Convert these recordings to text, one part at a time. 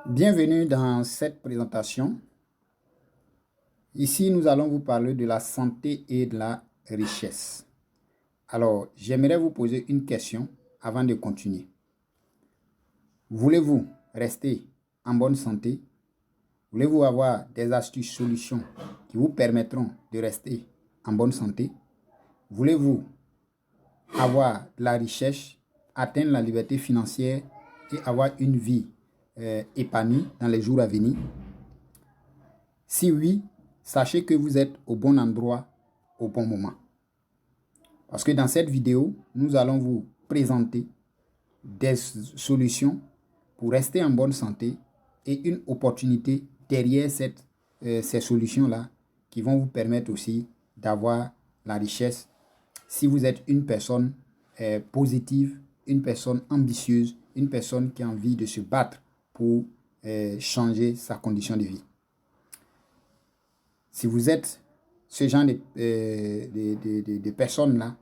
Bienvenue dans cette présentation. Ici, nous allons vous parler de la santé et de la richesse. Alors, j'aimerais vous poser une question avant de continuer. Voulez-vous rester en bonne santé? Voulez-vous avoir des astuces, solutions qui vous permettront de rester en bonne santé? Voulez-vous avoir de la richesse, atteindre la liberté financière et avoir une vie épanouie dans les jours à venir? Si oui, sachez que vous êtes au bon endroit au bon moment. Parce que dans cette vidéo, nous allons vous présenter des solutions pour rester en bonne santé et une opportunité derrière ces solutions-là qui vont vous permettre aussi d'avoir la richesse si vous êtes une personne positive, une personne ambitieuse, une personne qui a envie de se battre pour changer sa condition de vie. Si vous êtes ce genre de personnes-là,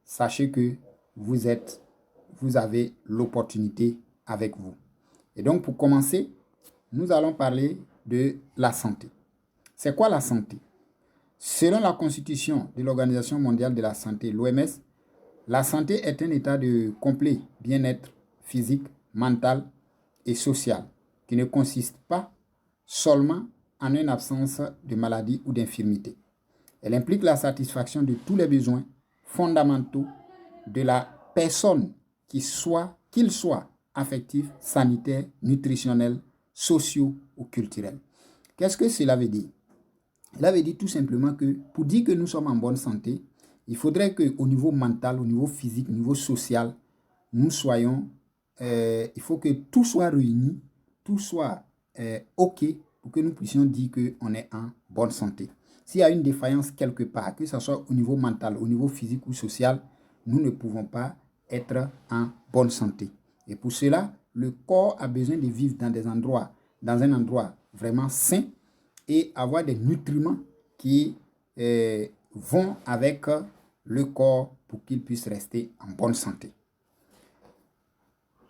sachez que vous avez l'opportunité avec vous. Et donc, pour commencer, nous allons parler de la santé. C'est quoi la santé? Selon la Constitution de l'Organisation mondiale de la santé, l'OMS, la santé est un état de complet bien-être physique, mental et social qui ne consiste pas seulement en une absence de maladie ou d'infirmité. Elle implique la satisfaction de tous les besoins fondamentaux de la personne, qu'il soit affectif, sanitaire, nutritionnel, sociaux ou culturel. Qu'est-ce que cela veut dire? Cela veut dire tout simplement que pour dire que nous sommes en bonne santé, il faudrait qu'au niveau mental, au niveau physique, au niveau social, nous soyons, il faut que tout soit réuni, tout soit OK pour que nous puissions dire qu'on est en bonne santé. S'il y a une défaillance quelque part, que ce soit au niveau mental, au niveau physique ou social, nous ne pouvons pas être en bonne santé. Et pour cela, le corps a besoin de vivre dans un endroit vraiment sain et avoir des nutriments qui vont avec le corps pour qu'il puisse rester en bonne santé.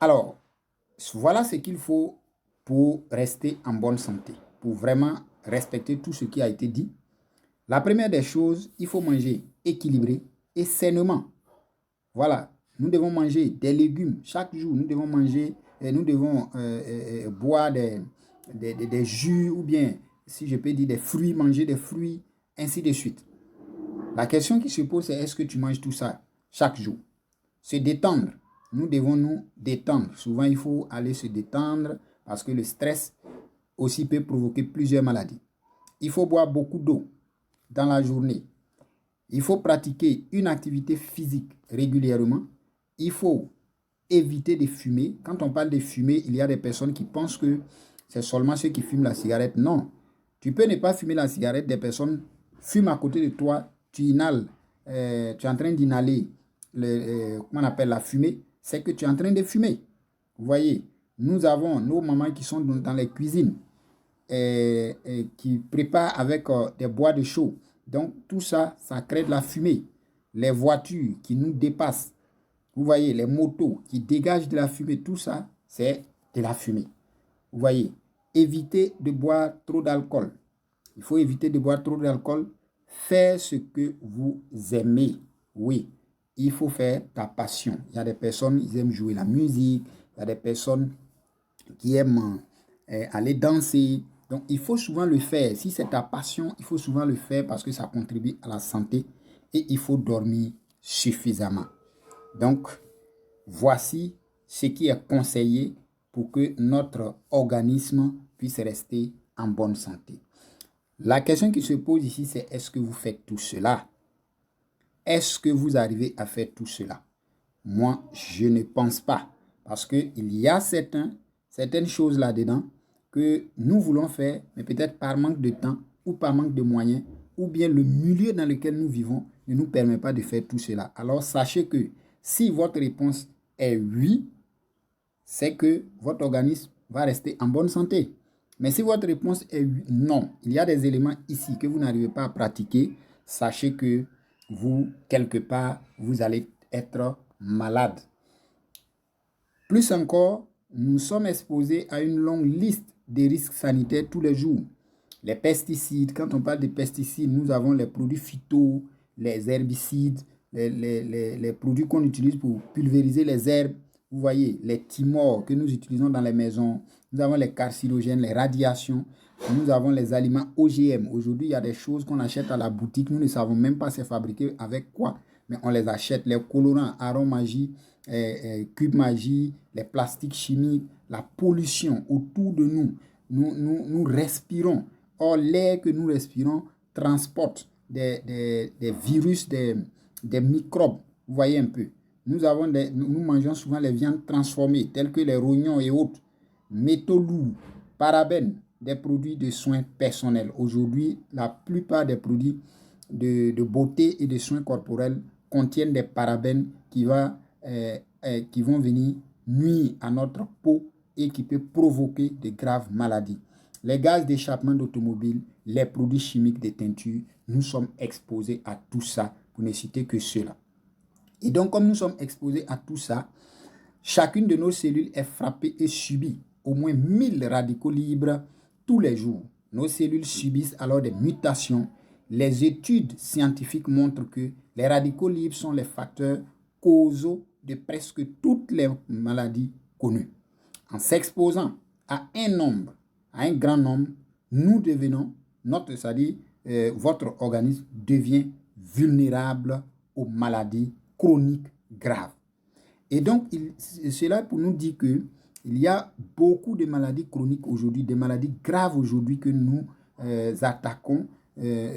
Alors, voilà ce qu'il faut pour rester en bonne santé, pour vraiment respecter tout ce qui a été dit. La première des choses, il faut manger équilibré et sainement. Voilà, nous devons manger des légumes chaque jour. Nous devons manger, nous devons boire des jus ou bien, si je peux dire, des fruits, manger des fruits, ainsi de suite. La question qui se pose, c'est est-ce que tu manges tout ça chaque jour? Se détendre. Nous devons nous détendre. Souvent, il faut aller se détendre parce que le stress aussi peut provoquer plusieurs maladies. Il faut boire beaucoup d'eau dans la journée. Il faut pratiquer une activité physique régulièrement. Il faut éviter de fumer. Quand on parle de fumer, il y a des personnes qui pensent que c'est seulement ceux qui fument la cigarette. Non. Tu peux ne pas fumer la cigarette. Des personnes fument à côté de toi. Tu inhales. Tu es en train d'inhaler comment on appelle la fumée. C'est que tu es en train de fumer. Vous voyez, nous avons nos mamans qui sont dans les cuisines qui préparent avec des bois de chaux. Donc, tout ça, ça crée de la fumée. Les voitures qui nous dépassent, vous voyez, les motos qui dégagent de la fumée, tout ça, c'est de la fumée. Vous voyez, évitez de boire trop d'alcool. Il faut éviter de boire trop d'alcool. Faire ce que vous aimez. Oui, il faut faire ta passion. Il y a des personnes, ils aiment jouer la musique. Il y a des personnes qui aiment aller danser. Donc, il faut souvent le faire. Si c'est ta passion, il faut souvent le faire parce que ça contribue à la santé et il faut dormir suffisamment. Donc, voici ce qui est conseillé pour que notre organisme puisse rester en bonne santé. La question qui se pose ici, c'est est-ce que vous faites tout cela? Est-ce que vous arrivez à faire tout cela? Moi, je ne pense pas parce qu'il y a certaines choses là-dedans que nous voulons faire, mais peut-être par manque de temps ou par manque de moyens, ou bien le milieu dans lequel nous vivons ne nous permet pas de faire tout cela. Alors, sachez que si votre réponse est oui, c'est que votre organisme va rester en bonne santé. Mais si votre réponse est non, il y a des éléments ici que vous n'arrivez pas à pratiquer, sachez que vous, quelque part, vous allez être malade. Plus encore, nous sommes exposés à une longue liste de risques sanitaires tous les jours. Les pesticides, quand on parle de pesticides, nous avons les produits phyto, les herbicides, les produits qu'on utilise pour pulvériser les herbes. Vous voyez, les timors que nous utilisons dans les maisons. Nous avons les carcinogènes, les radiations. Nous avons les aliments OGM. Aujourd'hui, il y a des choses qu'on achète à la boutique. Nous ne savons même pas c'est fabriqué avec quoi. Mais on les achète. Les colorants, arômes magie, cube magie, les plastiques chimiques, la pollution autour de nous. Nous respirons. Or, l'air que nous respirons transporte des virus, des microbes. Vous voyez un peu. Nous mangeons souvent les viandes transformées, telles que les rognons et autres. Métaux lourds, parabènes, des produits de soins personnels. Aujourd'hui, la plupart des produits de beauté et de soins corporels contiennent des parabènes qui vont venir nuire à notre peau et qui peuvent provoquer de graves maladies. Les gaz d'échappement d'automobile, les produits chimiques des teintures, nous sommes exposés à tout ça, pour ne citer que cela. Et donc, comme nous sommes exposés à tout ça, chacune de nos cellules est frappée et subit au moins 1000 radicaux libres tous les jours. Nos cellules subissent alors des mutations. Les études scientifiques montrent que les radicaux libres sont les facteurs causaux de presque toutes les maladies connues. En s'exposant à un grand nombre, nous devenons, votre organisme devient vulnérable aux maladies chroniques graves. Et donc, cela pour nous dire que il y a beaucoup de maladies chroniques aujourd'hui, des maladies graves aujourd'hui que nous attaquons,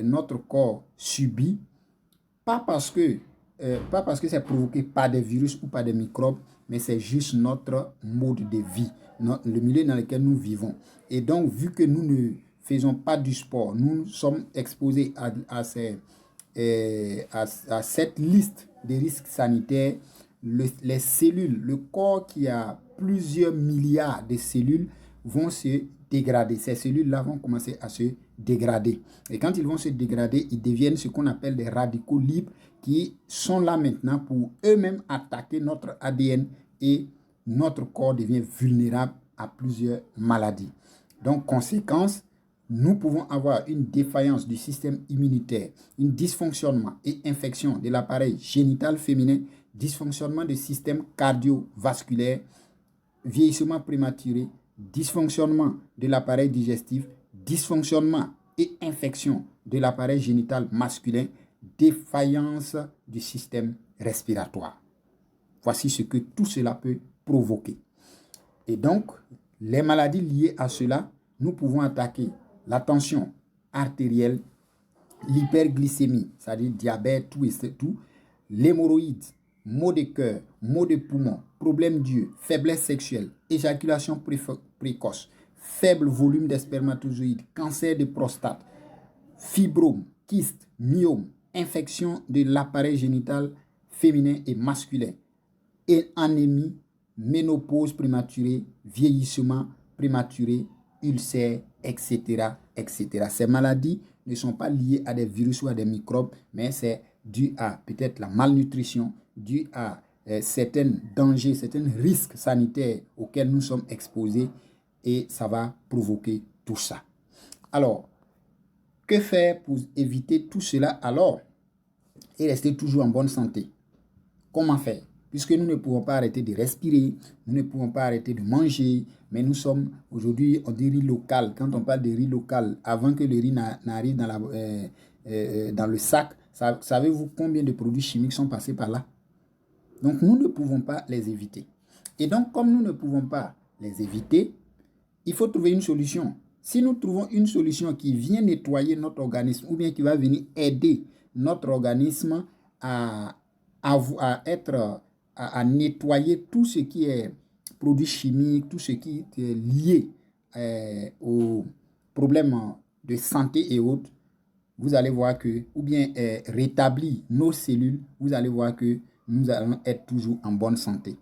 notre corps subit, pas parce que c'est provoqué par des virus ou par des microbes, mais c'est juste notre mode de vie, le milieu dans lequel nous vivons. Et donc, vu que nous ne faisons pas du sport, nous sommes exposés à cette liste de risques sanitaires. Les cellules, le corps qui a plusieurs milliards de cellules vont se dégrader. Ces cellules-là vont commencer à se dégrader. Et quand ils vont se dégrader, ils deviennent ce qu'on appelle des radicaux libres qui sont là maintenant pour eux-mêmes attaquer notre ADN et notre corps devient vulnérable à plusieurs maladies. Donc, conséquence, nous pouvons avoir une défaillance du système immunitaire, un dysfonctionnement et infection de l'appareil génital féminin, dysfonctionnement du système cardiovasculaire, vieillissement prématuré, dysfonctionnement de l'appareil digestif, dysfonctionnement et infection de l'appareil génital masculin, défaillance du système respiratoire. Voici ce que tout cela peut provoquer. Et donc, les maladies liées à cela, nous pouvons attaquer la tension artérielle, l'hyperglycémie, c'est-à-dire diabète, tout, l'hémorroïde, maux de cœur, maux de poumon, problèmes d'yeux, faiblesse sexuelle, éjaculation précoce, faible volume des spermatozoïdes, cancer de prostate, fibrome, kyste, myome, infection de l'appareil génital féminin et masculin, et anémie, ménopause prématurée, vieillissement prématuré, ulcères, etc., etc. Ces maladies ne sont pas liées à des virus ou à des microbes, mais c'est dû à peut-être la malnutrition, dû à certains dangers, certains risques sanitaires auxquels nous sommes exposés et ça va provoquer tout ça. Alors, que faire pour éviter tout cela alors et rester toujours en bonne santé? Comment faire? Puisque nous ne pouvons pas arrêter de respirer, nous ne pouvons pas arrêter de manger, mais nous sommes, aujourd'hui, on dit riz local. Quand on parle de riz local, avant que le riz n'arrive dans le sac, savez-vous combien de produits chimiques sont passés par là? Donc, nous ne pouvons pas les éviter. Et donc, comme nous ne pouvons pas les éviter, il faut trouver une solution. Si nous trouvons une solution qui vient nettoyer notre organisme ou bien qui va venir aider notre organisme à nettoyer tout ce qui est produits chimiques, tout ce qui est lié aux problèmes de santé et autres, vous allez voir que, ou bien rétablir nos cellules, vous allez voir que nous allons être toujours en bonne santé.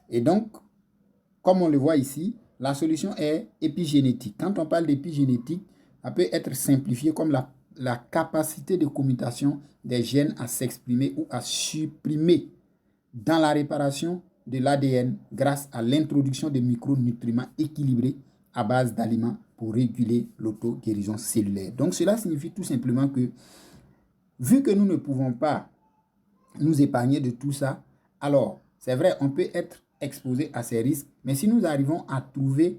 Et donc, comme on le voit ici, la solution est épigénétique. Quand on parle d'épigénétique, ça peut être simplifié comme la capacité de commutation des gènes à s'exprimer ou à supprimer dans la réparation de l'ADN grâce à l'introduction de micronutriments équilibrés à base d'aliments pour réguler l'auto-guérison cellulaire. Donc cela signifie tout simplement que vu que nous ne pouvons pas nous épargner de tout ça, alors c'est vrai, on peut être exposé à ces risques, mais si nous arrivons à trouver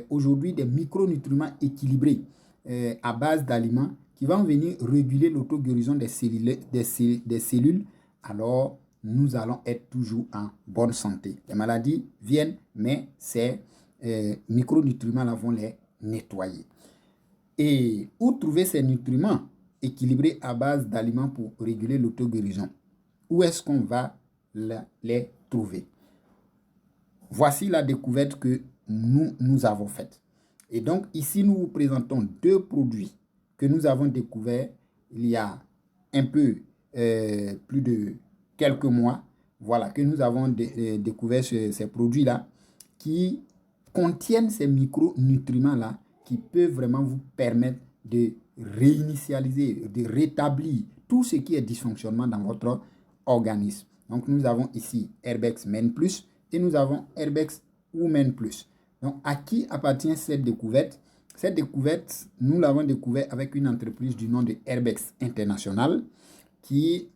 aujourd'hui des micronutriments équilibrés à base d'aliments qui vont venir réguler l'auto-guérison des cellules, alors nous allons être toujours en bonne santé. Les maladies viennent, mais ces micronutriments-là vont les nettoyer. Et où trouver ces nutriments équilibrés à base d'aliments pour réguler l'auto-guérison? Où est-ce qu'on va les trouver? Voici la découverte que nous avons faite. Et donc, ici, nous vous présentons deux produits que nous avons découverts il y a un peu plus de quelques mois. Voilà, que nous avons découvert ces produits-là qui contiennent ces micronutriments-là qui peuvent vraiment vous permettre de réinitialiser, de rétablir tout ce qui est dysfonctionnement dans votre organisme. Donc, nous avons ici Herbex Men Plus et nous avons Herbex Women Plus. Donc, à qui appartient cette découverte? Cette découverte, nous l'avons découverte avec une entreprise du nom de Herbex International qui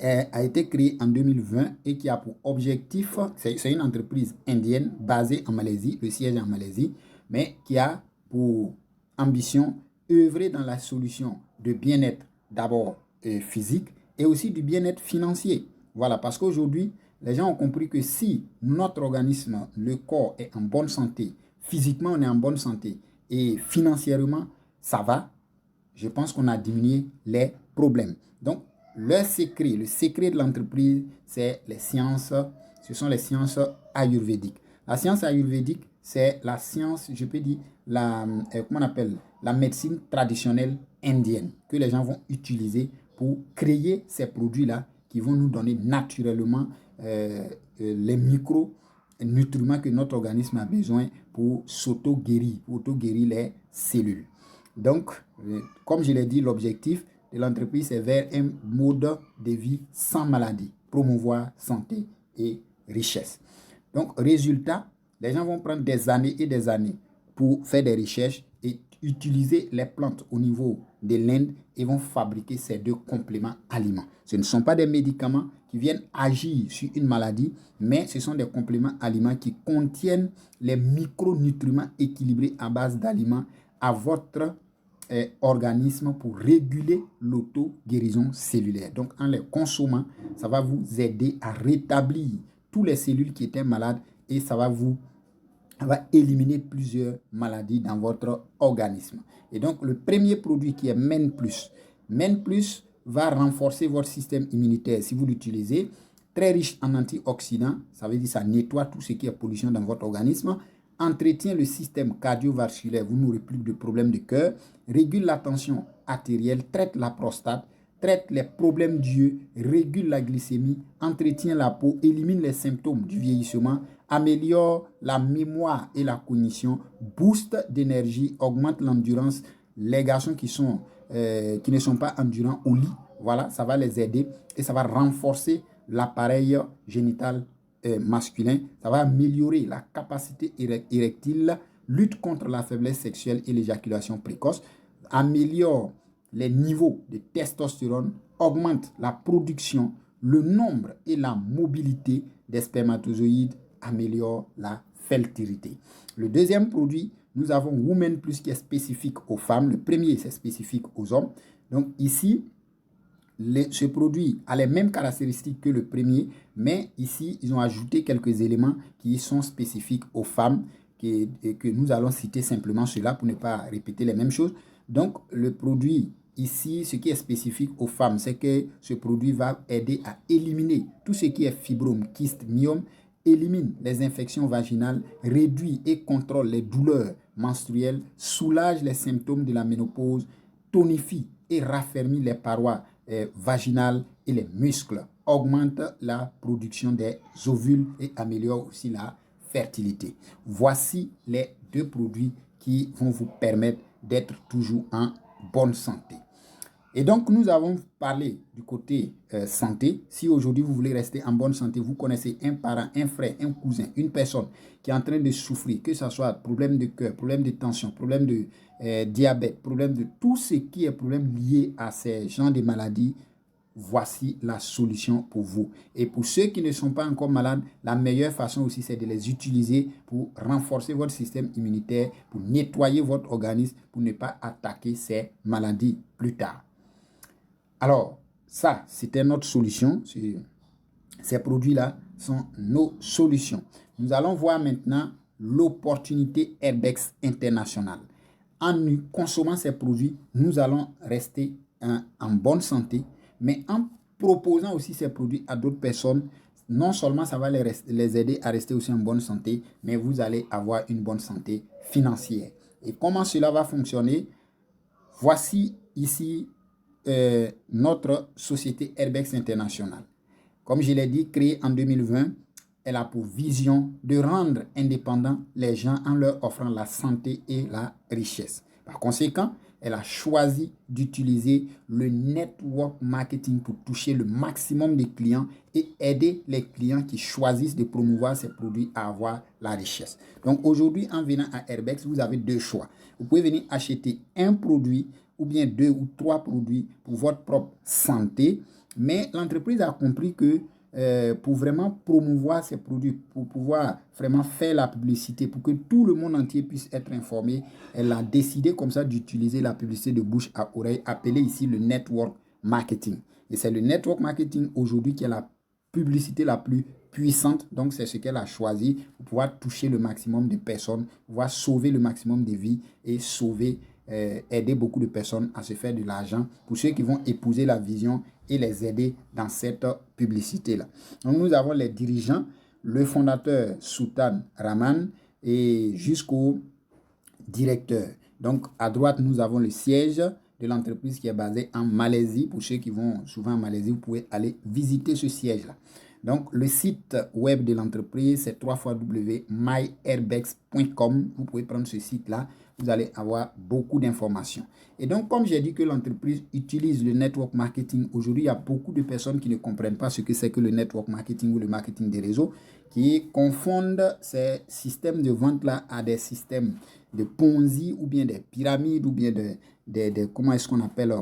a été créée en 2020 et qui a pour objectif, c'est une entreprise indienne basée en Malaisie, le siège est en Malaisie, mais qui a pour ambition œuvrer dans la solution de bien-être d'abord physique et aussi du bien-être financier. Voilà, parce qu'aujourd'hui, les gens ont compris que si notre organisme, le corps est en bonne santé, physiquement on est en bonne santé et financièrement ça va, je pense qu'on a diminué les problèmes. Donc, le secret de l'entreprise, c'est les sciences, ce sont les sciences ayurvédiques. La science ayurvédique, c'est la science, je peux dire, comment on appelle, la médecine traditionnelle indienne que les gens vont utiliser pour créer ces produits-là qui vont nous donner naturellement les micronutriments que notre organisme a besoin pour s'auto-guérir, pour auto-guérir les cellules. Donc, comme je l'ai dit, l'objectif de l'entreprise, c'est vers un mode de vie sans maladie, promouvoir santé et richesse. Donc, résultat, les gens vont prendre des années et des années pour faire des recherches et utiliser les plantes au niveau de l'Inde et vont fabriquer ces deux compléments aliments. Ce ne sont pas des médicaments qui viennent agir sur une maladie, mais ce sont des compléments aliments qui contiennent les micronutriments équilibrés à base d'aliments à votre organisme pour réguler l'auto-guérison cellulaire. Donc, en les consommant, ça va vous aider à rétablir toutes les cellules qui étaient malades et ça va éliminer plusieurs maladies dans votre organisme. Et donc, le premier produit qui est Men Plus. Men Plus va renforcer votre système immunitaire si vous l'utilisez. Très riche en antioxydants, ça veut dire ça nettoie tout ce qui est pollution dans votre organisme, entretient le système cardiovasculaire, vous n'aurez plus de problèmes de cœur, régule la tension artérielle, traite la prostate, traite les problèmes d'yeux, régule la glycémie, entretient la peau, élimine les symptômes du vieillissement, améliore la mémoire et la cognition, booste d'énergie, augmente l'endurance. Les garçons qui ne sont pas endurants au lit, voilà, ça va les aider et ça va renforcer l'appareil génital masculin. Ça va améliorer la capacité érectile, lutte contre la faiblesse sexuelle et l'éjaculation précoce, améliore les niveaux de testostérone, augmente la production, le nombre et la mobilité des spermatozoïdes, améliore la fertilité. Le deuxième produit, nous avons Women Plus qui est spécifique aux femmes. Le premier, c'est spécifique aux hommes. Donc ici, ce produit a les mêmes caractéristiques que le premier, mais ici, ils ont ajouté quelques éléments qui sont spécifiques aux femmes, que nous allons citer simplement cela pour ne pas répéter les mêmes choses. Donc, le produit ici, ce qui est spécifique aux femmes, c'est que ce produit va aider à éliminer tout ce qui est fibrome, kyste, myome, élimine les infections vaginales, réduit et contrôle les douleurs menstruelles, soulage les symptômes de la ménopause, tonifie et raffermit les parois vaginales et les muscles, augmente la production des ovules et améliore aussi la fertilité. Voici les deux produits qui vont vous permettre d'être toujours en bonne santé. Et donc, nous avons parlé du côté santé. Si aujourd'hui, vous voulez rester en bonne santé, vous connaissez un parent, un frère, un cousin, une personne qui est en train de souffrir, que ce soit problème de cœur, problème de tension, problème de diabète, problème de tout ce qui est problème lié à ces genres de maladies, voici la solution pour vous. Et pour ceux qui ne sont pas encore malades, la meilleure façon aussi, c'est de les utiliser pour renforcer votre système immunitaire, pour nettoyer votre organisme, pour ne pas attaquer ces maladies plus tard. Alors, ça, c'était notre solution. Ces produits-là sont nos solutions. Nous allons voir maintenant l'opportunité Herbex International. En consommant ces produits, nous allons rester en bonne santé, mais en proposant aussi ces produits à d'autres personnes, non seulement ça va les aider à rester aussi en bonne santé, mais vous allez avoir une bonne santé financière. Et comment cela va fonctionner? Voici ici notre société Herbex International. Comme je l'ai dit, créée en 2020, elle a pour vision de rendre indépendants les gens en leur offrant la santé et la richesse. Par conséquent, elle a choisi d'utiliser le network marketing pour toucher le maximum de clients et aider les clients qui choisissent de promouvoir ces produits à avoir la richesse. Donc aujourd'hui, en venant à Herbex, vous avez deux choix. Vous pouvez venir acheter un produit ou bien 2 ou 3 produits pour votre propre santé. Mais l'entreprise a compris que pour vraiment promouvoir ces produits, pour pouvoir vraiment faire la publicité, pour que tout le monde entier puisse être informé, elle a décidé comme ça d'utiliser la publicité de bouche à oreille, appelée ici le network marketing. Et c'est le network marketing aujourd'hui qui est la publicité la plus puissante. Donc, c'est ce qu'elle a choisi pour pouvoir toucher le maximum de personnes, pouvoir sauver le maximum de vies et aider beaucoup de personnes à se faire de l'argent pour ceux qui vont épouser la vision et les aider dans cette publicité-là. Donc, nous avons les dirigeants, le fondateur Sultan Rahman et jusqu'au directeur. Donc, à droite, nous avons le siège de l'entreprise qui est basé en Malaisie. Pour ceux qui vont souvent en Malaisie, vous pouvez aller visiter ce siège-là. Donc, le site web de l'entreprise, c'est www.myherbex.com. Vous pouvez prendre ce site-là. Vous allez avoir beaucoup d'informations. Et donc, comme j'ai dit que l'entreprise utilise le network marketing, aujourd'hui, il y a beaucoup de personnes qui ne comprennent pas ce que c'est que le network marketing ou le marketing des réseaux, qui confondent ces systèmes de vente-là à des systèmes de Ponzi ou bien des pyramides ou bien comment est-ce qu'on appelle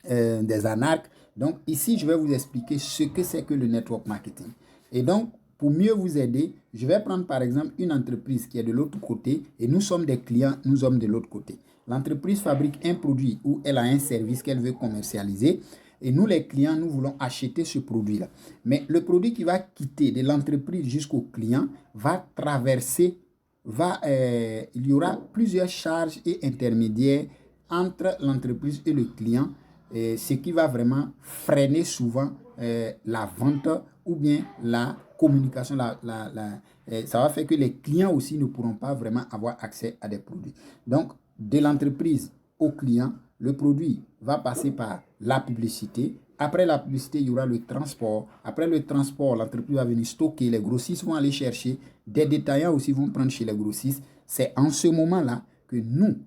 des anarques. Donc ici, je vais vous expliquer ce que c'est que le network marketing. Et donc, pour mieux vous aider, je vais prendre par exemple une entreprise qui est de l'autre côté et nous sommes des clients, nous sommes de l'autre côté. L'entreprise fabrique un produit ou elle a un service qu'elle veut commercialiser et nous, les clients, nous voulons acheter ce produit-là. Mais le produit qui va quitter de l'entreprise jusqu'au client va traverser, il y aura plusieurs charges et intermédiaires entre l'entreprise et le client, ce qui va vraiment freiner souvent la vente ou bien la communication. Ça va faire que les clients aussi ne pourront pas vraiment avoir accès à des produits. Donc, de l'entreprise au client, le produit va passer par la publicité. Après la publicité, il y aura le transport. Après le transport, l'entreprise va venir stocker. Les grossistes vont aller chercher. Des détaillants aussi vont prendre chez les grossistes. C'est en ce moment-là que nous,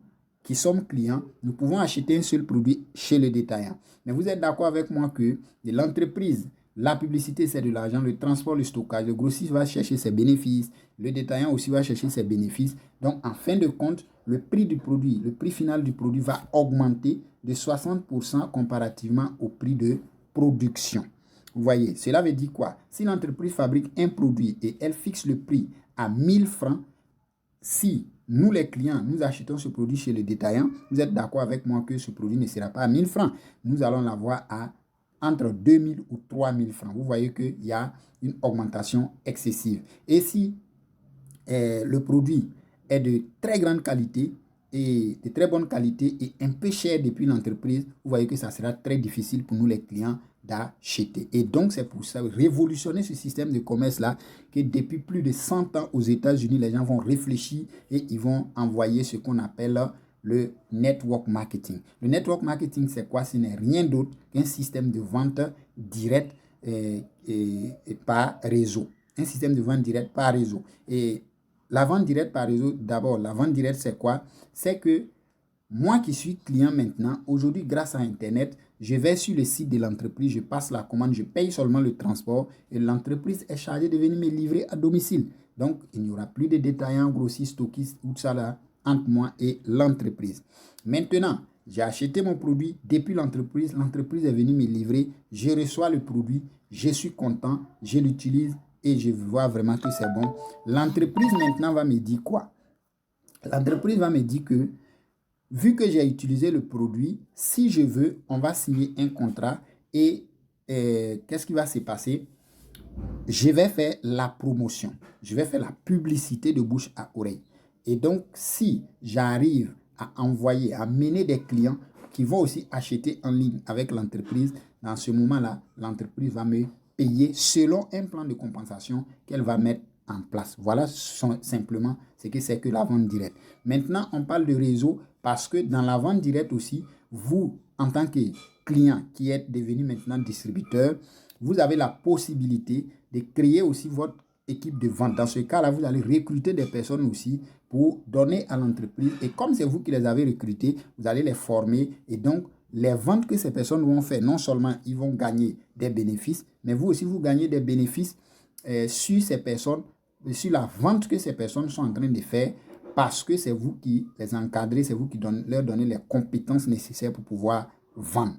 qui sommes clients, nous pouvons acheter un seul produit chez le détaillant. Mais vous êtes d'accord avec moi que de l'entreprise, la publicité, c'est de l'argent, le transport, le stockage, le grossiste va chercher ses bénéfices, le détaillant aussi va chercher ses bénéfices. Donc, en fin de compte, le prix du produit, le prix final du produit va augmenter de 60% comparativement au prix de production. Vous voyez, cela veut dire quoi? Si l'entreprise fabrique un produit et elle fixe le prix à 1000 francs, si nous, les clients, nous achetons ce produit chez le détaillant, vous êtes d'accord avec moi que ce produit ne sera pas à 1000 francs. Nous allons l'avoir à entre 2000 ou 3000 francs. Vous voyez qu'il y a une augmentation excessive. Et si le produit est de très grande qualité et de très bonne qualité et un peu cher depuis l'entreprise, vous voyez que ça sera très difficile pour nous les clients d'acheter. Et donc, c'est pour ça, révolutionner ce système de commerce-là, que depuis plus de 100 ans aux États-Unis, les gens vont réfléchir et ils vont envoyer ce qu'on appelle le network marketing. Le network marketing, c'est quoi? Ce n'est rien d'autre qu'un système de vente direct et par réseau. Un système de vente direct par réseau. Et la vente directe par réseau, d'abord, la vente directe, c'est quoi? C'est que Moi qui suis client maintenant, aujourd'hui, grâce à Internet, je vais sur le site de l'entreprise, je passe la commande, je paye seulement le transport et l'entreprise est chargée de venir me livrer à domicile. Donc, il n'y aura plus de détaillants, grossistes, stockistes, tout ça là, entre moi et l'entreprise. Maintenant, j'ai acheté mon produit depuis l'entreprise est venue me livrer, je reçois le produit, je suis content, je l'utilise et je vois vraiment que c'est bon. L'entreprise maintenant va me dire quoi? L'entreprise va me dire que vu que j'ai utilisé le produit, si je veux, on va signer un contrat et qu'est-ce qui va se passer? Je vais faire la promotion, je vais faire la publicité de bouche à oreille. Et donc, si j'arrive à envoyer, à mener des clients qui vont aussi acheter en ligne avec l'entreprise, dans ce moment-là, l'entreprise va me payer selon un plan de compensation qu'elle va mettre en place. Voilà simplement ce que c'est que la vente directe. Maintenant, on parle de réseau parce que dans la vente directe aussi, vous, en tant que client qui êtes devenu maintenant distributeur, vous avez la possibilité de créer aussi votre équipe de vente. Dans ce cas-là, vous allez recruter des personnes aussi pour donner à l'entreprise. Et comme c'est vous qui les avez recrutées, vous allez les former. Et donc, les ventes que ces personnes vont faire, non seulement ils vont gagner des bénéfices, mais vous aussi, vous gagnez des bénéfices sur ces personnes, sur la vente que ces personnes sont en train de faire parce que c'est vous qui les encadrez, c'est vous qui leur donnez les compétences nécessaires pour pouvoir vendre.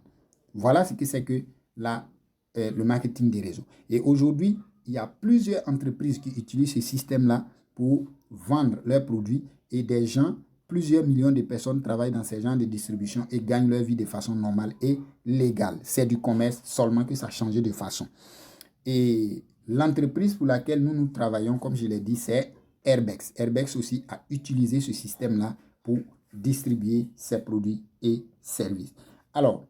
Voilà ce que c'est que le marketing des réseaux. Et aujourd'hui, il y a plusieurs entreprises qui utilisent ce système-là pour vendre leurs produits et des gens, plusieurs millions de personnes travaillent dans ces genres de distribution et gagnent leur vie de façon normale et légale. C'est du commerce, seulement que ça a changé de façon. Et l'entreprise pour laquelle nous travaillons, comme je l'ai dit, c'est Airbex. Airbex aussi a utilisé ce système-là pour distribuer ses produits et services. Alors,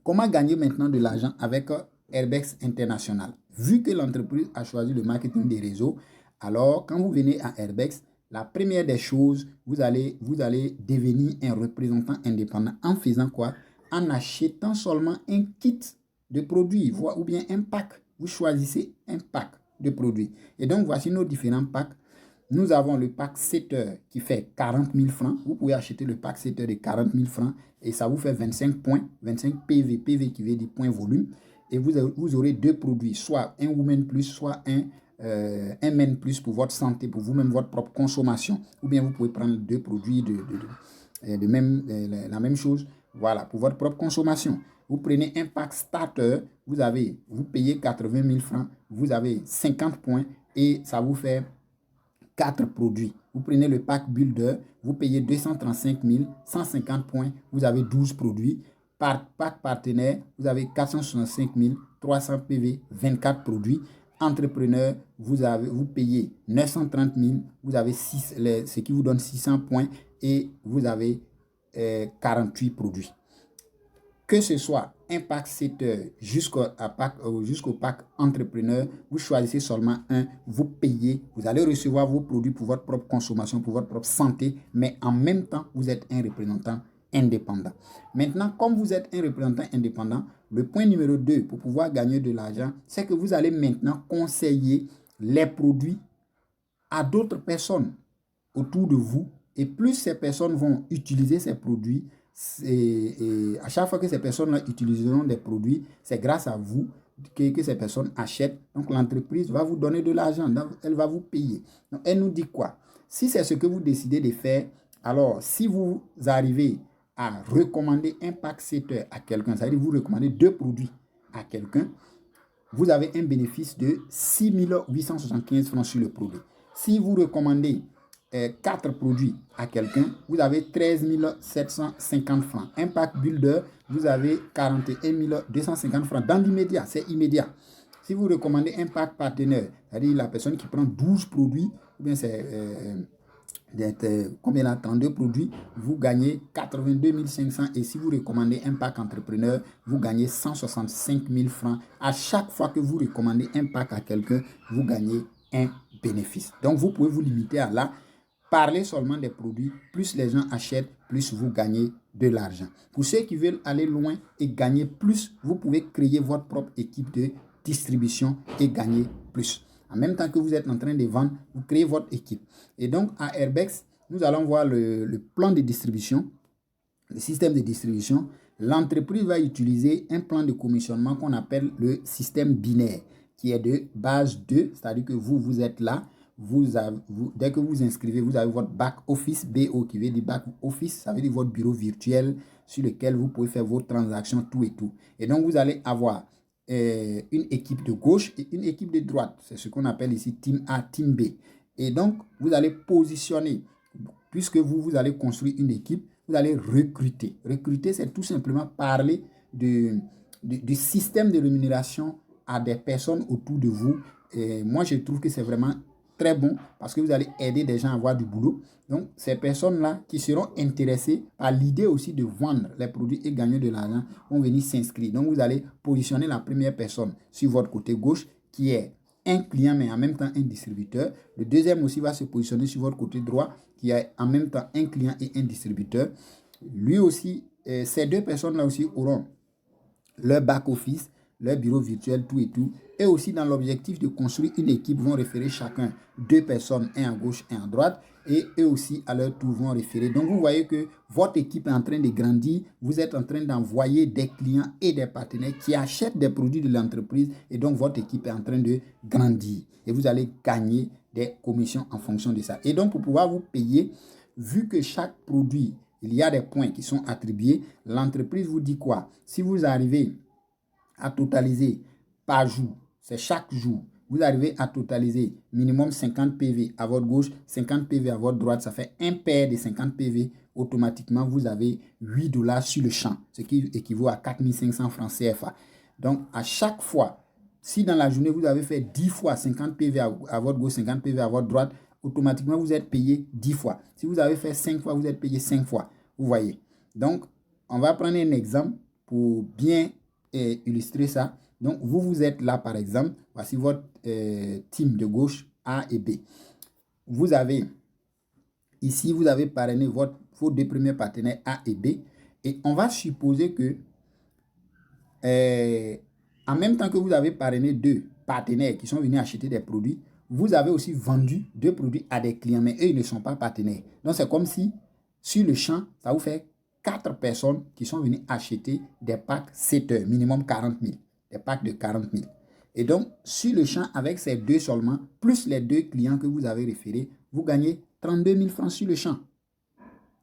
comment gagner maintenant de l'argent avec Airbex International? Vu que l'entreprise a choisi le marketing des réseaux, alors quand vous venez à Airbex, la première des choses, vous allez devenir un représentant indépendant en faisant quoi? En achetant seulement un kit de produits, ou bien un pack. Vous choisissez un pack de produits. Et donc, voici nos différents packs. Nous avons le pack 7 heures qui fait 40 000 francs. Vous pouvez acheter le pack 7 heures de 40 000 francs et ça vous fait 25 points, 25 PV, PV qui veut dire point volume. Et vous aurez deux produits, soit un Women Plus, soit un Men Plus pour votre santé, pour vous-même, votre propre consommation. Ou bien vous pouvez prendre deux produits la même chose, voilà, pour votre propre consommation. Vous prenez un pack starter, vous payez 80 000 francs, vous avez 50 points et ça vous fait 4 produits. Vous prenez le pack Builder, vous payez 235 000, 150 points, vous avez 12 produits. Par pack partenaire, vous avez 465 000, 300 PV, 24 produits. Entrepreneur, vous payez 930 000, vous avez ce qui vous donne 600 points et vous avez 48 produits. Que ce soit un pack 7 heures jusqu'au pack entrepreneur, vous choisissez seulement un, vous payez, vous allez recevoir vos produits pour votre propre consommation, pour votre propre santé, mais en même temps, vous êtes un représentant indépendant. Maintenant, comme vous êtes un représentant indépendant, le point numéro 2 pour pouvoir gagner de l'argent, c'est que vous allez maintenant conseiller les produits à d'autres personnes autour de vous. Et plus ces personnes vont utiliser ces produits, et à chaque fois que ces personnes utiliseront des produits, c'est grâce à vous que ces personnes achètent. Donc l'entreprise va vous donner de l'argent, elle va vous payer. Donc elle nous dit quoi? Si c'est ce que vous décidez de faire, alors si vous arrivez à recommander un pack 7 heures à quelqu'un, c'est-à-dire vous recommandez deux produits à quelqu'un, vous avez un bénéfice de 6 875 francs sur le produit. Si vous recommandez 4 produits à quelqu'un, vous avez 13 750 francs. Un pack Builder, vous avez 41 250 francs dans l'immédiat, c'est immédiat. Si vous recommandez un pack partenaire, c'est-à-dire la personne qui prend 12 produits, ou bien c'est combien là, 32 produits, vous gagnez 82 500 et si vous recommandez un pack entrepreneur, vous gagnez 165 000 francs. À chaque fois que vous recommandez un pack à quelqu'un, vous gagnez un bénéfice. Donc, vous pouvez vous limiter à là. Parlez seulement des produits, plus les gens achètent, plus vous gagnez de l'argent. Pour ceux qui veulent aller loin et gagner plus, vous pouvez créer votre propre équipe de distribution et gagner plus. En même temps que vous êtes en train de vendre, vous créez votre équipe. Et donc, à Airbex, nous allons voir le plan de distribution. le système de distribution, l'entreprise va utiliser un plan de commissionnement qu'on appelle le système binaire, qui est de base 2, c'est-à-dire que vous êtes là, dès que vous inscrivez, vous avez votre back office, BO qui veut dire back office, ça veut dire votre bureau virtuel sur lequel vous pouvez faire vos transactions, tout et tout. Et donc, vous allez avoir une équipe de gauche et une équipe de droite. C'est ce qu'on appelle ici Team A, Team B. Et donc, vous allez positionner, puisque vous allez construire une équipe, vous allez recruter. Recruter, c'est tout simplement parler du système de rémunération à des personnes autour de vous. Et moi, je trouve que c'est vraiment très bon parce que vous allez aider des gens à avoir du boulot. Donc, ces personnes-là qui seront intéressées par l'idée aussi de vendre les produits et gagner de l'argent vont venir s'inscrire. Donc, vous allez positionner la première personne sur votre côté gauche qui est un client mais en même temps un distributeur. Le deuxième aussi va se positionner sur votre côté droit qui est en même temps un client et un distributeur. Lui aussi, ces deux personnes-là aussi auront leur back-office, leur bureau virtuel, tout et tout. Et aussi dans l'objectif de construire une équipe, vont référer chacun deux personnes, un à gauche et à droite. Et eux aussi, à leur tour, vont référer. Donc, vous voyez que votre équipe est en train de grandir. Vous êtes en train d'envoyer des clients et des partenaires qui achètent des produits de l'entreprise. Et donc, votre équipe est en train de grandir. Et vous allez gagner des commissions en fonction de ça. Et donc, pour pouvoir vous payer, vu que chaque produit, il y a des points qui sont attribués, l'entreprise vous dit quoi? Si vous arrivez à totaliser par jour, c'est chaque jour, vous arrivez à totaliser minimum 50 PV à votre gauche, 50 PV à votre droite, ça fait un paire de 50 PV. Automatiquement, vous avez 8 $ sur le champ, ce qui équivaut à 4500 francs CFA. Donc, à chaque fois, si dans la journée, vous avez fait 10 fois 50 PV à votre gauche, 50 PV à votre droite, automatiquement, vous êtes payé 10 fois. Si vous avez fait 5 fois, vous êtes payé 5 fois. Vous voyez. Donc, on va prendre un exemple pour bien illustrer ça. Donc, vous êtes là, par exemple. Voici votre team de gauche A et B. Vous avez, ici, vous avez parrainé vos deux premiers partenaires A et B. Et on va supposer que, en même temps que vous avez parrainé deux partenaires qui sont venus acheter des produits, vous avez aussi vendu deux produits à des clients, mais eux, ils ne sont pas partenaires. Donc, c'est comme si, sur le champ, ça vous fait 4 personnes qui sont venues acheter des packs 7 heures, minimum 40 000, des packs de 40 000. Et donc, sur le champ, avec ces deux seulement, plus les deux clients que vous avez référés, vous gagnez 32 000 francs sur le champ.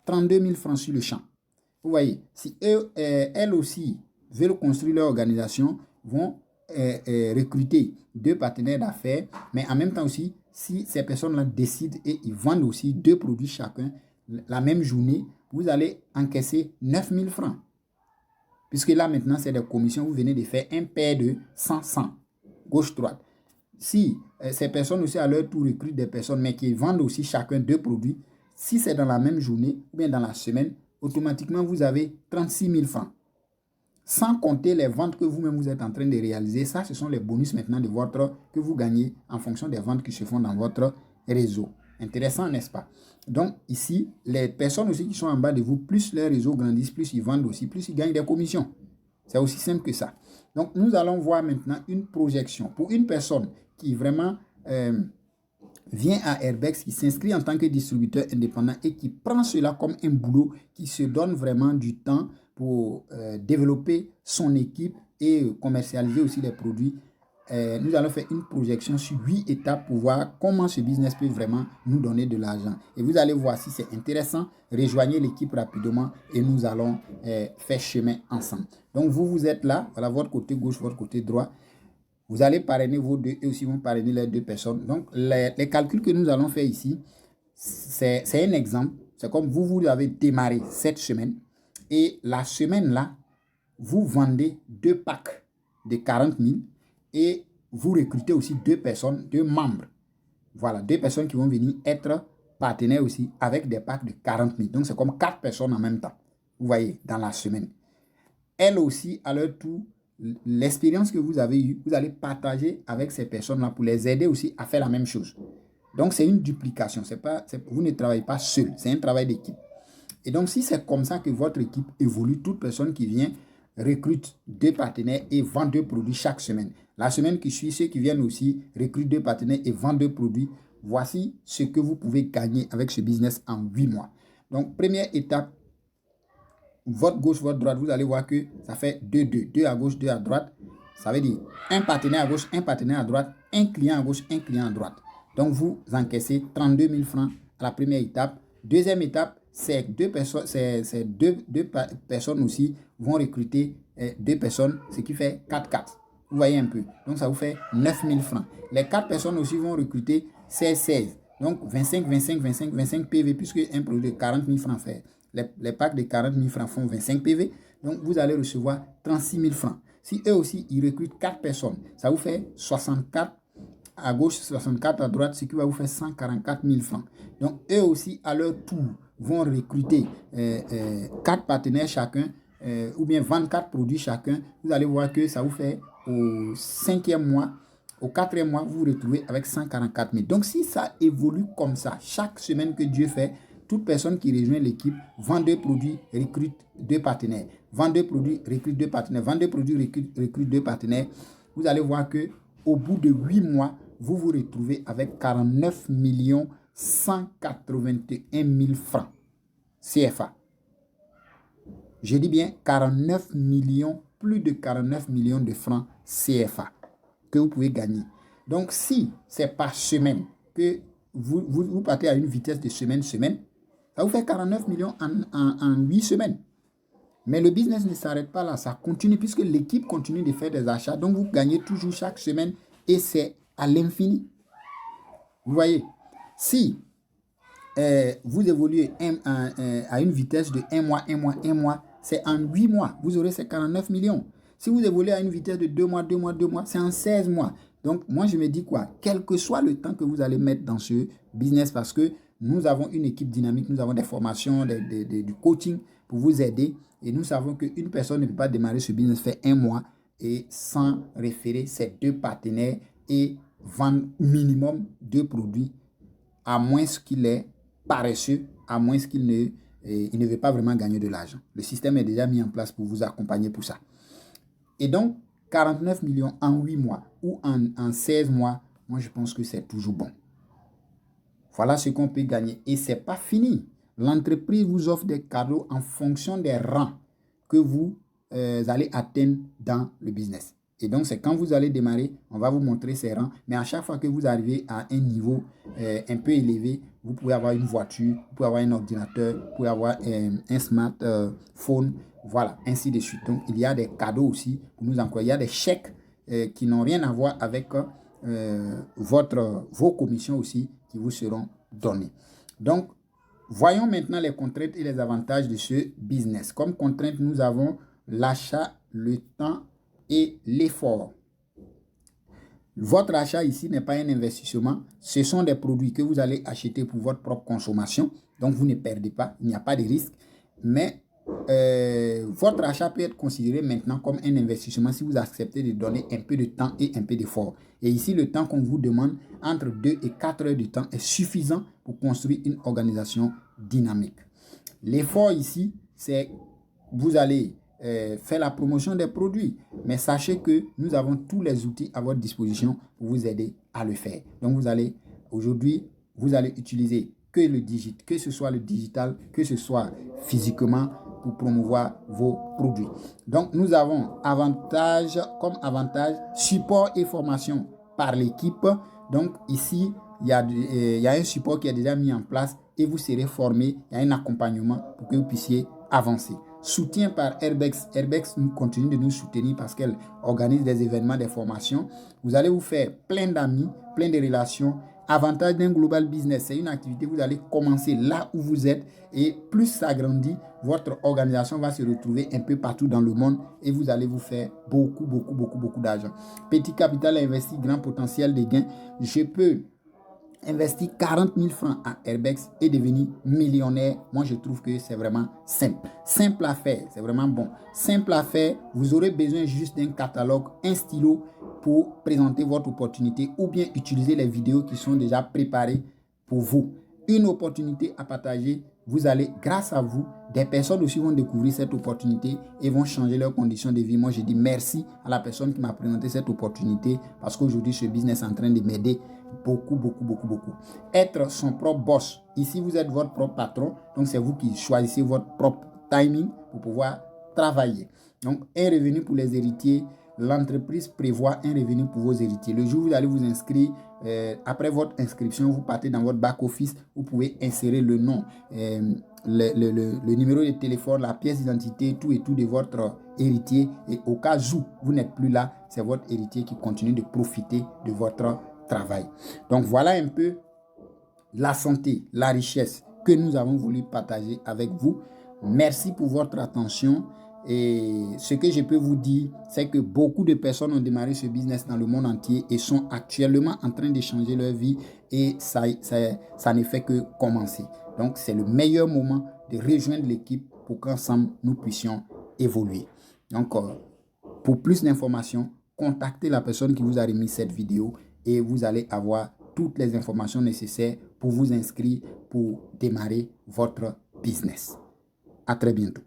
32 000 francs sur le champ. Vous voyez, si elles aussi veulent construire leur organisation, vont recruter deux partenaires d'affaires, mais en même temps aussi, si ces personnes-là décident et ils vendent aussi deux produits chacun, la même journée, vous allez encaisser 9 000 francs. Puisque là, maintenant, c'est des commissions. Vous venez de faire un paire de 100-100, gauche-droite. Si ces personnes aussi, à leur tour, recrutent des personnes, mais qui vendent aussi chacun deux produits, si c'est dans la même journée ou bien dans la semaine, automatiquement, vous avez 36 000 francs. Sans compter les ventes que vous-même vous êtes en train de réaliser. Ça, ce sont les bonus maintenant que vous gagnez en fonction des ventes qui se font dans votre réseau. Intéressant, n'est-ce pas? Donc, ici, les personnes aussi qui sont en bas de vous, plus leur réseau grandissent, plus ils vendent aussi, plus ils gagnent des commissions. C'est aussi simple que ça. Donc, nous allons voir maintenant une projection. Pour une personne qui vraiment vient à Airbex, qui s'inscrit en tant que distributeur indépendant et qui prend cela comme un boulot, qui se donne vraiment du temps pour développer son équipe et commercialiser aussi les produits. Nous allons faire une projection sur 8 étapes pour voir comment ce business peut vraiment nous donner de l'argent. Et vous allez voir si c'est intéressant. Rejoignez l'équipe rapidement et nous allons faire chemin ensemble. Donc, vous êtes là, voilà votre côté gauche, votre côté droit. Vous allez parrainer vos deux et aussi vont parrainer les deux personnes. Donc, les calculs que nous allons faire ici, c'est un exemple. C'est comme vous avez démarré cette semaine et la semaine là, vous vendez deux packs de 40 000 et vous recrutez aussi deux personnes, deux membres. Voilà, deux personnes qui vont venir être partenaires aussi avec des packs de 40 000. Donc, c'est comme 4 personnes en même temps. Vous voyez, dans la semaine. Elles aussi, à leur tour, l'expérience que vous avez eue, vous allez partager avec ces personnes-là pour les aider aussi à faire la même chose. Donc, c'est une duplication. Vous ne travaillez pas seul. C'est un travail d'équipe. Et donc, si c'est comme ça que votre équipe évolue, toute personne qui vient recrute deux partenaires et vend deux produits chaque semaine. La semaine qui suit, ceux qui viennent aussi recrutent deux partenaires et vendent deux produits. Voici ce que vous pouvez gagner avec ce business en 8 mois. Donc, première étape, votre gauche, votre droite, vous allez voir que ça fait 2, 2. 2 à gauche, 2 à droite. Ça veut dire un partenaire à gauche, un partenaire à droite, un client à gauche, un client à droite. Donc, vous encaissez 32 000 francs à la première étape. Deuxième étape, c'est deux personnes aussi vont recruter 2 personnes, ce qui fait 4-4. Vous voyez un peu. Donc, ça vous fait 9 000 francs. Les 4 personnes aussi vont recruter 16. Donc, 25, 25, 25, 25 PV, puisque un produit de 40 000 francs fait. Les packs de 40 000 francs font 25 PV. Donc, vous allez recevoir 36 000 francs. Si eux aussi, ils recrutent 4 personnes, ça vous fait 64 à gauche, 64 à droite, ce qui va vous faire 144 000 francs. Donc, eux aussi, à leur tour, vont recruter 4 partenaires chacun, ou bien 24 produits chacun. Vous allez voir que ça vous fait au 5e mois, au 4e mois, vous vous retrouvez avec 144 000. Donc, si ça évolue comme ça, chaque semaine que Dieu fait, toute personne qui rejoint l'équipe vend 2 produits, recrute 2 partenaires. Vend 2 produits, recrute 2 partenaires. Vend 2 produits, recrute 2 partenaires. Vous allez voir que au bout de 8 mois, vous vous retrouvez avec 49 181 000 francs CFA. Je dis bien 49 millions, plus de 49 millions de francs CFA que vous pouvez gagner. Donc, si c'est par semaine que vous partez à une vitesse de semaine, ça vous fait 49 millions en 8 semaines. Mais le business ne s'arrête pas là, ça continue puisque l'équipe continue de faire des achats. Donc, vous gagnez toujours chaque semaine et c'est à l'infini. Vous voyez, si vous évoluez à une vitesse de 1 mois, 1 mois, 1 mois, c'est en 8 mois, vous aurez ces 49 millions. Si vous évoluez à une vitesse de 2 mois, 2 mois, 2 mois, c'est en 16 mois. Donc, moi, je me dis quoi? Quel que soit le temps que vous allez mettre dans ce business, parce que nous avons une équipe dynamique, nous avons des formations, du coaching pour vous aider. Et nous savons qu'une personne ne peut pas démarrer ce business fait 1 mois et sans référer ses 2 partenaires et vendre minimum 2 produits, à moins qu'il est paresseux, à moins qu'il ne veut pas vraiment gagner de l'argent. Le système est déjà mis en place pour vous accompagner pour ça. Et donc, 49 millions en 8 mois ou en 16 mois, moi je pense que c'est toujours bon. Voilà ce qu'on peut gagner. Et ce n'est pas fini. L'entreprise vous offre des cadeaux en fonction des rangs que vous allez atteindre dans le business. Et donc, c'est quand vous allez démarrer, on va vous montrer ces rangs. Mais à chaque fois que vous arrivez à un niveau un peu élevé, vous pouvez avoir une voiture, vous pouvez avoir un ordinateur, vous pouvez avoir un smartphone, voilà, ainsi de suite. Donc, il y a des cadeaux aussi pour nous encourager. Il y a des chèques qui n'ont rien à voir avec vos commissions aussi qui vous seront données. Donc, voyons maintenant les contraintes et les avantages de ce business. Comme contrainte, nous avons l'achat, le temps et l'effort. Votre achat ici n'est pas un investissement. Ce sont des produits que vous allez acheter pour votre propre consommation. Donc, vous ne perdez pas. Il n'y a pas de risque. Mais votre achat peut être considéré maintenant comme un investissement si vous acceptez de donner un peu de temps et un peu d'effort. Et ici, le temps qu'on vous demande, entre 2 et 4 heures de temps, est suffisant pour construire une organisation dynamique. L'effort ici, c'est vous allez faire la promotion des produits. Mais sachez que nous avons tous les outils à votre disposition pour vous aider à le faire. Donc, aujourd'hui, vous allez utiliser que ce soit le digital, que ce soit physiquement pour promouvoir vos produits. Donc, nous avons comme avantage support et formation par l'équipe. Donc, ici, il y a un support qui est déjà mis en place et vous serez formé. Il y a un accompagnement pour que vous puissiez avancer. Soutien par Airbex. Airbex continue de nous soutenir parce qu'elle organise des événements, des formations. Vous allez vous faire plein d'amis, plein de relations. Avantage d'un global business, c'est une activité, vous allez commencer là où vous êtes et plus ça grandit, votre organisation va se retrouver un peu partout dans le monde et vous allez vous faire beaucoup d'argent. Petit capital investi, grand potentiel de gain. Je peux investir 40 000 francs à Airbex et devenir millionnaire. Moi, je trouve que c'est vraiment simple. Simple à faire, c'est vraiment bon. Simple à faire, vous aurez besoin juste d'un catalogue, un stylo pour présenter votre opportunité ou bien utiliser les vidéos qui sont déjà préparées pour vous. Une opportunité à partager, vous allez, grâce à vous, des personnes aussi vont découvrir cette opportunité et vont changer leurs conditions de vie. Moi, je dis merci à la personne qui m'a présenté cette opportunité parce qu'aujourd'hui, ce business est en train de m'aider beaucoup. Être son propre boss. Ici, vous êtes votre propre patron, donc c'est vous qui choisissez votre propre timing pour pouvoir travailler. Donc, un revenu pour les héritiers. L'entreprise prévoit un revenu pour vos héritiers. Le jour où vous allez vous inscrire, après votre inscription, vous partez dans votre back-office, vous pouvez insérer le nom, le numéro de téléphone, la pièce d'identité, tout et tout de votre héritier. Et au cas où vous n'êtes plus là, c'est votre héritier qui continue de profiter de votre travail. Donc, voilà un peu la santé, la richesse que nous avons voulu partager avec vous. Merci pour votre attention. Et ce que je peux vous dire, c'est que beaucoup de personnes ont démarré ce business dans le monde entier et sont actuellement en train de changer leur vie et ça ne fait que commencer. Donc, c'est le meilleur moment de rejoindre l'équipe pour qu'ensemble, nous puissions évoluer. Donc, pour plus d'informations, contactez la personne qui vous a remis cette vidéo et vous allez avoir toutes les informations nécessaires pour vous inscrire, pour démarrer votre business. À très bientôt.